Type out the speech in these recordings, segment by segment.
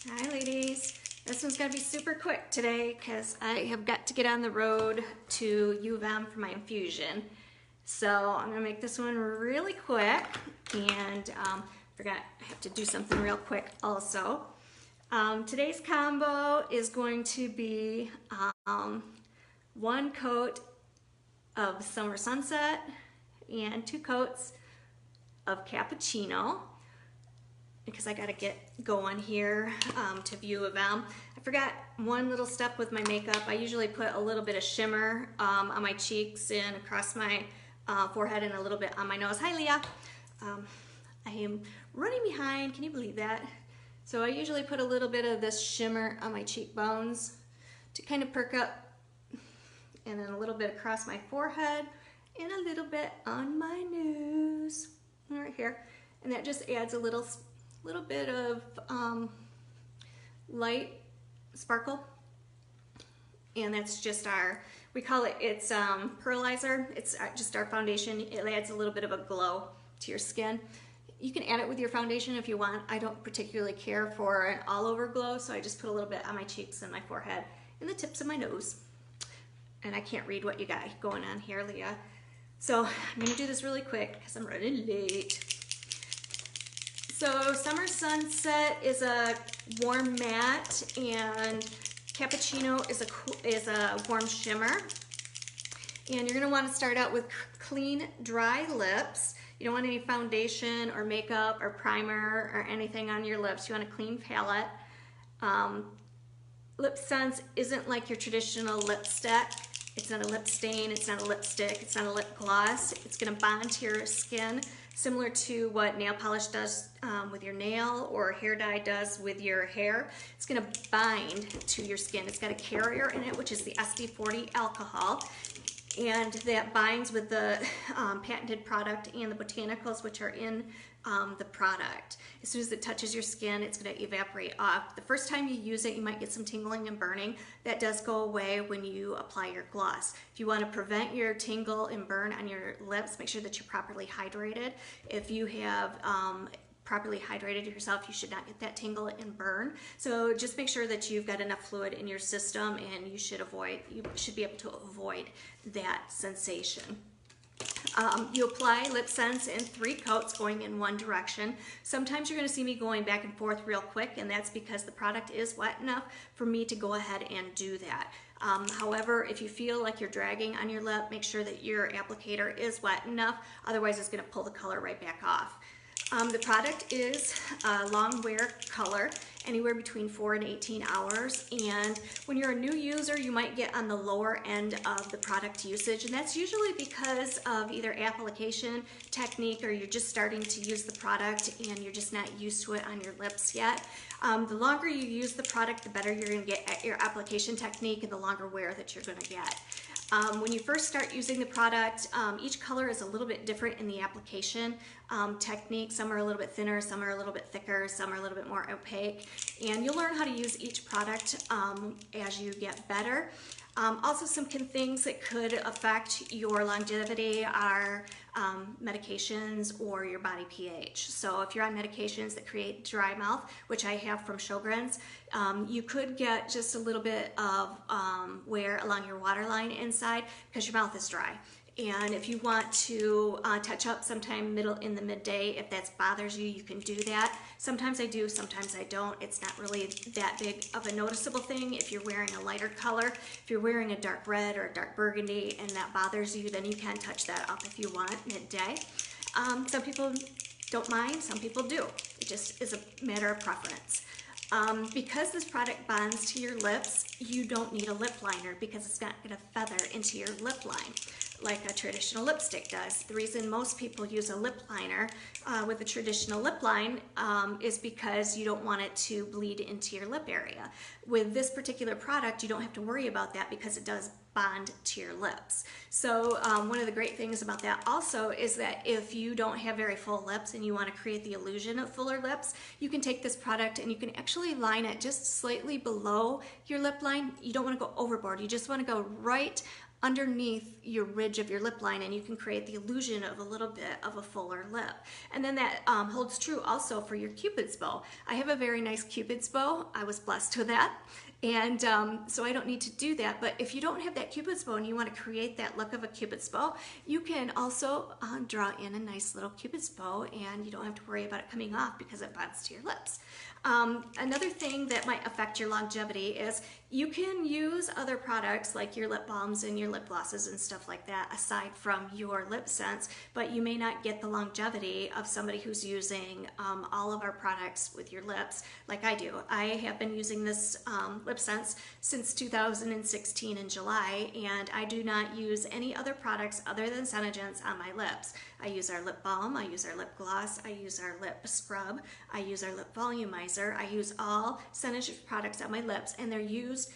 Hi ladies, this one's gonna be super quick today because I have got to get on the road to U of M for my infusion. So I'm gonna make this one really quick and forgot I have to do something real quick also. Today's combo is going to be 1 coat of Summer Sunset and 2 coats of Cappuccino, because I got to get going here to U of M. I forgot one little step with my makeup. I usually put a little bit of shimmer on my cheeks and across my forehead and a little bit on my nose. Hi, Leah. I am running behind. Can you believe that? So I usually put a little bit of this shimmer on my cheekbones to kind of perk up, and then a little bit across my forehead and a little bit on my nose right here. And that just adds a little bit of light sparkle, and that's just we call it, it's pearlizer. It's just our foundation. It adds a little bit of a glow to your skin. You can add it with your foundation if you want. I don't particularly care for an all-over glow, so I just put a little bit on my cheeks and my forehead and the tips of my nose. And I can't read what you got going on here, Leah. So I'm gonna do this really quick because I'm running late. So Summer Sunset is a warm matte, and Cappuccino is a warm shimmer. And you're gonna want to start out with clean, dry lips. You don't want any foundation or makeup or primer or anything on your lips. You want a clean palette. Lip Sense isn't like your traditional lipstick. It's not a lip stain, it's not a lipstick, it's not a lip gloss. It's gonna bond to your skin, similar to what nail polish does with your nail, or hair dye does with your hair. It's gonna bind to your skin. It's got a carrier in it, which is the SD40 alcohol, and that binds with the patented product and the botanicals which are in the product. As soon as it touches your skin, it's going to evaporate off. The first time you use it, you might get some tingling and burning. That does go away when you apply your gloss. If you want to prevent your tingle and burn on your lips, make sure that you're properly hydrated. If you have properly hydrated yourself, you should not get that tingle and burn. So just make sure that you've got enough fluid in your system, and you should be able to avoid that sensation. You apply Lip Sense in 3 coats going in one direction. Sometimes you're going to see me going back and forth real quick, and that's because the product is wet enough for me to go ahead and do that. However, if you feel like you're dragging on your lip, make sure that your applicator is wet enough, otherwise it's going to pull the color right back off. The product is a long wear color, anywhere between 4 and 18 hours. And when you're a new user, you might get on the lower end of the product usage. And that's usually because of either application technique, or you're just starting to use the product and you're just not used to it on your lips yet. The longer you use the product, the better you're going to get at your application technique and the longer wear that you're going to get. When you first start using the product, each color is a little bit different in the application technique. Some are a little bit thinner, some are a little bit thicker, some are a little bit more opaque. And you'll learn how to use each product as you get better. Also, some things that could affect your longevity are medications or your body pH. So if you're on medications that create dry mouth, which I have from Sjogren's, you could get just a little bit of wear along your waterline inside because your mouth is dry. And if you want to touch up sometime in the midday, if that bothers you, you can do that. Sometimes I do, sometimes I don't. It's not really that big of a noticeable thing. If you're wearing a lighter color, if you're wearing a dark red or a dark burgundy and that bothers you, then you can touch that up if you want midday. Some people don't mind, some people do. It just is a matter of preference. Because this product bonds to your lips, you don't need a lip liner because it's not going to feather into your lip line like a traditional lipstick does. The reason most people use a lip liner with a traditional lip line is because you don't want it to bleed into your lip area. With this particular product, you don't have to worry about that because it does bond to your lips. So one of the great things about that also is that if you don't have very full lips and you want to create the illusion of fuller lips, you can take this product and you can actually line it just slightly below your lip line. You don't want to go overboard. You just want to go right underneath your ridge of your lip line, and you can create the illusion of a little bit of a fuller lip. And then that holds true also for your Cupid's bow. I have a very nice Cupid's bow. I was blessed with that. And so I don't need to do that. But if you don't have that Cupid's bow and you want to create that look of a Cupid's bow, you can also draw in a nice little Cupid's bow, and you don't have to worry about it coming off because it bonds to your lips. Another thing that might affect your longevity is you can use other products like your lip balms and your lip glosses and stuff like that aside from your lip scents, but you may not get the longevity of somebody who's using all of our products with your lips like I do. I have been using this lip scents since 2016 in July, and I do not use any other products other than Senegence on my lips. I use our lip balm, I use our lip gloss, I use our lip scrub, I use our lip volumizer. I use all Senegence products on my lips, and they're used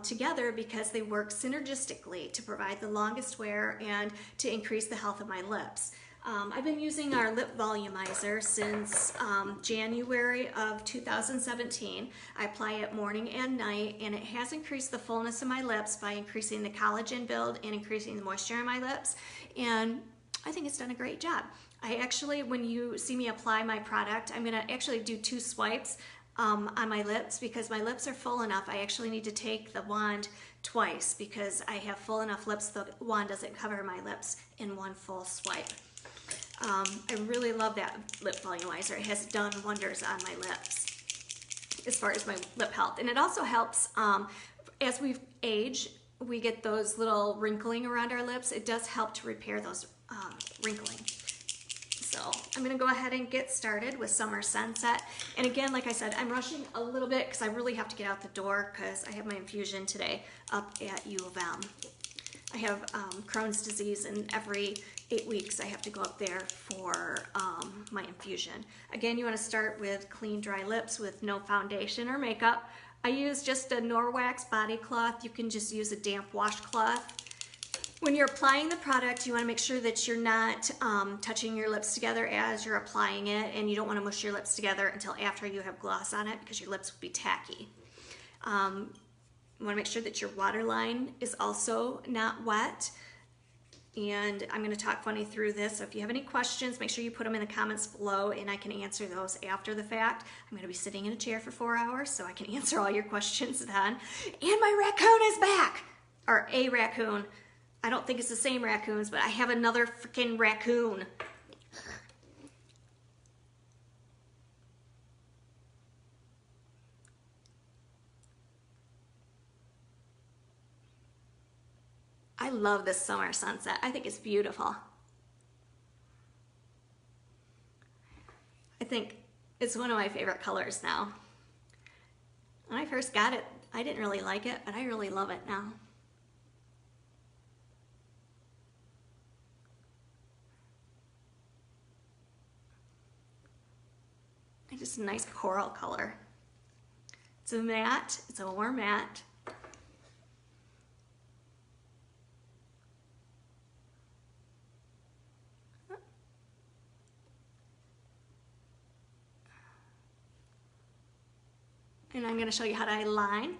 together because they work synergistically to provide the longest wear and to increase the health of my lips. I've been using our lip volumizer since January of 2017. I apply it morning and night, and it has increased the fullness of my lips by increasing the collagen build and increasing the moisture in my lips, and I think it's done a great job. I actually, when you see me apply my product, I'm gonna actually do 2 swipes on my lips because my lips are full enough. I actually need to take the wand twice because I have full enough lips. The wand doesn't cover my lips in one full swipe. I really love that lip volumizer. It has done wonders on my lips as far as my lip health. And it also helps as we age, we get those little wrinkling around our lips. It does help to repair those wrinkling. So I'm gonna go ahead and get started with Summer Sunset. And again, like I said, I'm rushing a little bit because I really have to get out the door because I have my infusion today up at U of M. I have Crohn's disease, and every 8 weeks I have to go up there for my infusion. Again, you wanna start with clean, dry lips with no foundation or makeup. I use just a Norwax body cloth. You can just use a damp washcloth. When you're applying the product, you want to make sure that you're not touching your lips together as you're applying it, and you don't want to mush your lips together until after you have gloss on it because your lips will be tacky. You want to make sure that your waterline is also not wet. And I'm going to talk funny through this, so if you have any questions, make sure you put them in the comments below and I can answer those after the fact. I'm going to be sitting in a chair for 4 hours, so I can answer all your questions then. And my raccoon is back! Or a raccoon. I don't think it's the same raccoons, but I have another freaking raccoon. I love this Summer Sunset. I think it's beautiful. I think it's one of my favorite colors now. When I first got it, I didn't really like it, but I really love it now. Just a nice coral color. It's a matte, it's a warm matte. And I'm going to show you how to line.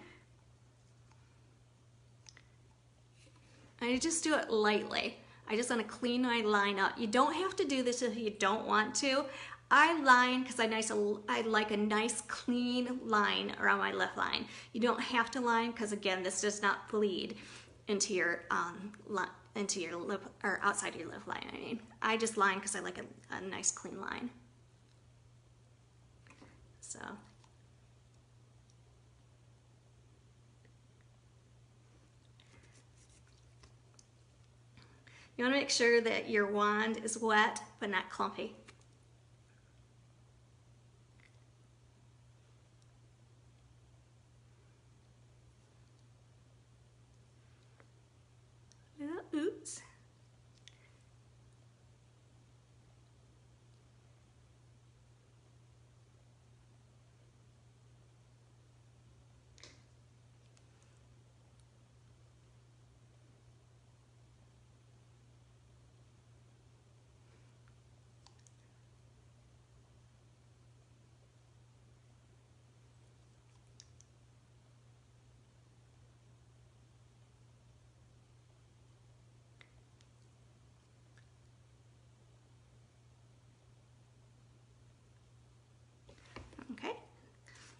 I just do it lightly. I just want to clean my line up. You don't have to do this if you don't want to. I line because I like a nice clean line around my lip line. You don't have to line because again, this does not bleed into your lip or outside your lip line. I mean, I just line because I like a nice clean line. So. You want to make sure that your wand is wet but not clumpy. Oops.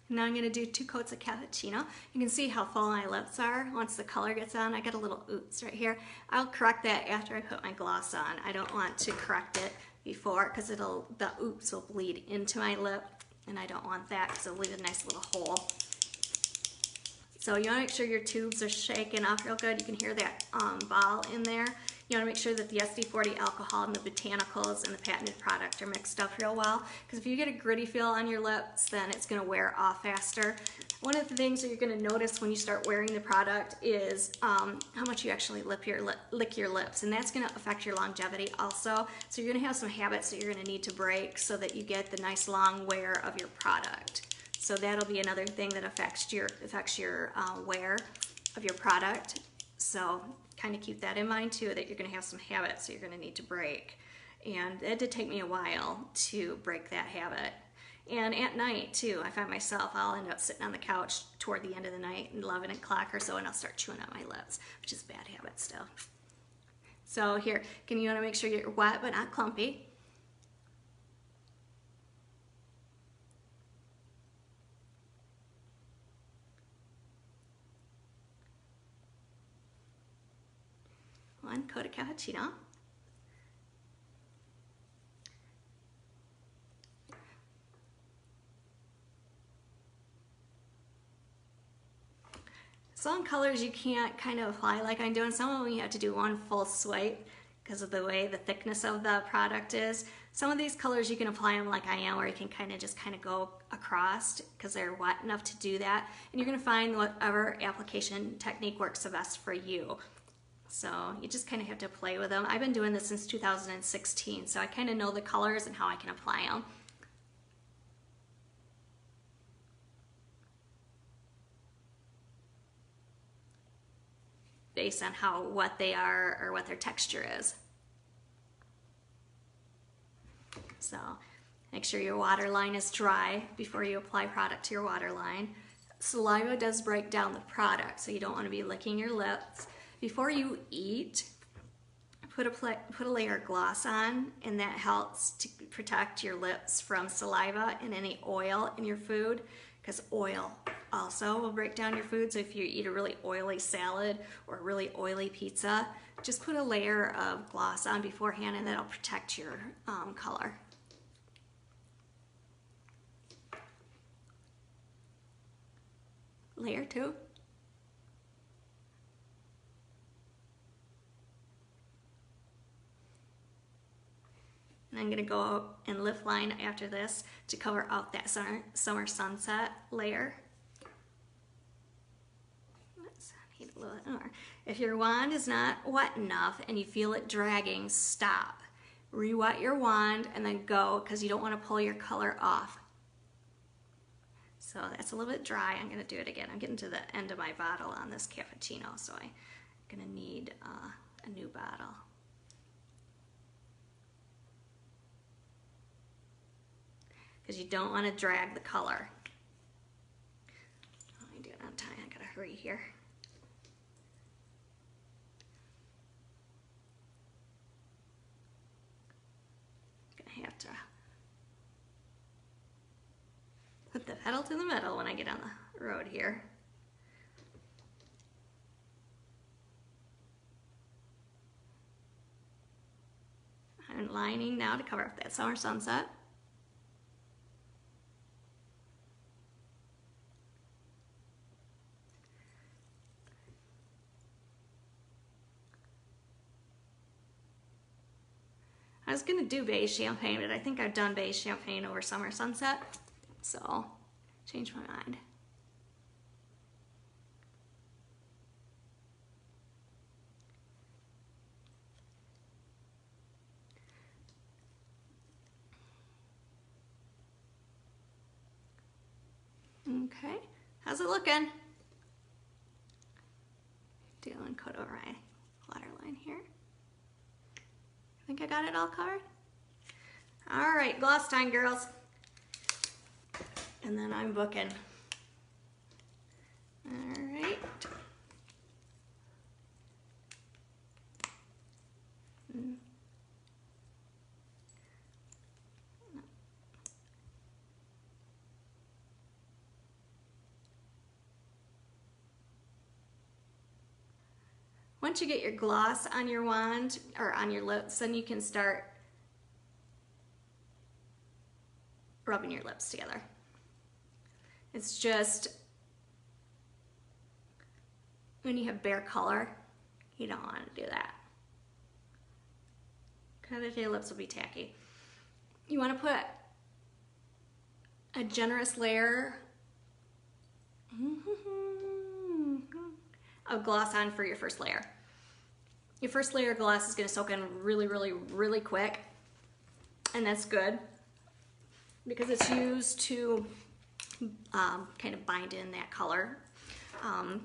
Now I'm going to do 2 coats of cappuccino. You can see how full my lips are once the color gets on. I got a little oops right here. I'll correct that after I put my gloss on. I don't want to correct it before because the oops will bleed into my lip, and I don't want that because it'll leave a nice little hole. So you want to make sure your tubes are shaken off real good. You can hear that ball in there. You want to make sure that the SD40 alcohol and the botanicals and the patented product are mixed up real well, because if you get a gritty feel on your lips, then it's going to wear off faster. One of the things that you're going to notice when you start wearing the product is how much you actually lick your lips, and that's going to affect your longevity also. So you're going to have some habits that you're going to need to break so that you get the nice long wear of your product. So that'll be another thing that affects your wear of your product. So kind of keep that in mind too, that you're going to have some habits that you're going to need to break. And it did take me a while to break that habit. And at night too, I find myself, I'll end up sitting on the couch toward the end of the night, 11 o'clock or so, and I'll start chewing on my lips, which is a bad habit still. So here, you want to make sure you're wet but not clumpy. One coat of cappuccino. Some colors you can't kind of apply like I'm doing. Some of them you have to do one full swipe because of the way the thickness of the product is. Some of these colors you can apply them like I am, where you can kind of go across because they're wet enough to do that. And you're going to find whatever application technique works the best for you. So you just kind of have to play with them. I've been doing this since 2016, so I kind of know the colors and how I can apply them. Based on what they are or what their texture is. So make sure your waterline is dry before you apply product to your waterline. Saliva does break down the product, so you don't want to be licking your lips. Before you eat, put a layer of gloss on, and that helps to protect your lips from saliva and any oil in your food, because oil also will break down your food. So if you eat a really oily salad or a really oily pizza, just put a layer of gloss on beforehand, and that'll protect your color. Layer 2. And I'm going to go and lift line after this to cover out that summer sunset layer. Let's heat a little bit more. If your wand is not wet enough and you feel it dragging, stop. Re-wet your wand and then go, because you don't want to pull your color off. So that's a little bit dry. I'm going to do it again. I'm getting to the end of my bottle on this cappuccino, so I'm going to need a new bottle. Because you don't want to drag the color. Let me do it on time. I gotta hurry here. Gonna have to put the pedal to the metal when I get on the road here. I'm lining now to cover up that summer sunset. I was going to do beige champagne, but I think I've done beige champagne over summer sunset, so I'll change my mind. Okay, how's it looking? Do one coat over my waterline here. I think I got it all covered. All right, gloss time, girls. And then I'm booking. All right. Once you get your gloss on your wand or on your lips, then you can start rubbing your lips together. It's just, when you have bare color, you don't want to do that. Because your lips will be tacky. You want to put a generous layer of gloss on for your first layer. Your first layer of gloss is going to soak in really, really, really quick. And that's good because it's used to kind of bind in that color. And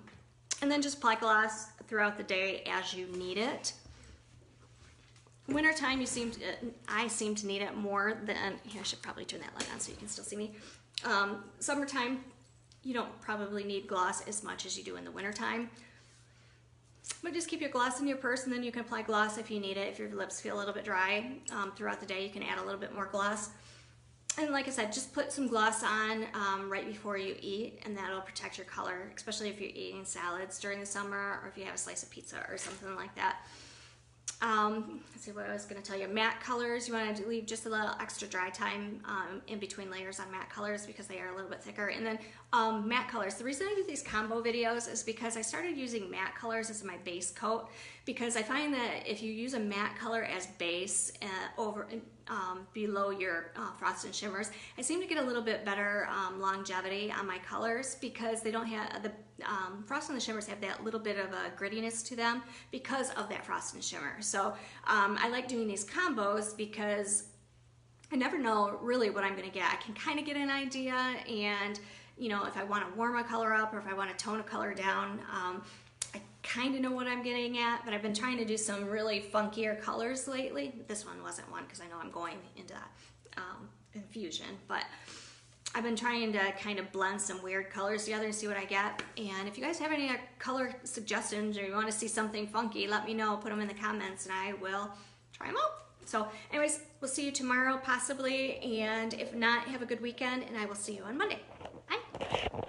then just apply gloss throughout the day as you need it. Wintertime, I seem to need it more than, here, I should probably turn that light on so you can still see me. Summertime, you don't probably need gloss as much as you do in the wintertime. But just keep your gloss in your purse, and then you can apply gloss if you need it. If your lips feel a little bit dry throughout the day, you can add a little bit more gloss. And like I said, just put some gloss on right before you eat, and that'll protect your color, especially if you're eating salads during the summer or if you have a slice of pizza or something like that. Let's see what I was going to tell you. Matte colors, you want to leave just a little extra dry time in between layers on matte colors because they are a little bit thicker. And then matte colors. The reason I do these combo videos is because I started using matte colors as my base coat, because I find that if you use a matte color as base below your frost and shimmers, I seem to get a little bit better longevity on my colors because they don't have the frost and the shimmers have that little bit of a grittiness to them because of that frost and shimmer. So I like doing these combos because I never know really what I'm going to get. I can kind of get an idea, and you know, if I want to warm a color up or if I want to tone a color down, I kind of know what I'm getting at. But I've been trying to do some really funkier colors lately. This one wasn't one because I know I'm going into infusion, but I've been trying to kind of blend some weird colors together and see what I get. And if you guys have any color suggestions or you want to see something funky, let me know. Put them in the comments and I will try them out. So anyways, we'll see you tomorrow possibly. And if not, have a good weekend and I will see you on Monday. Bye.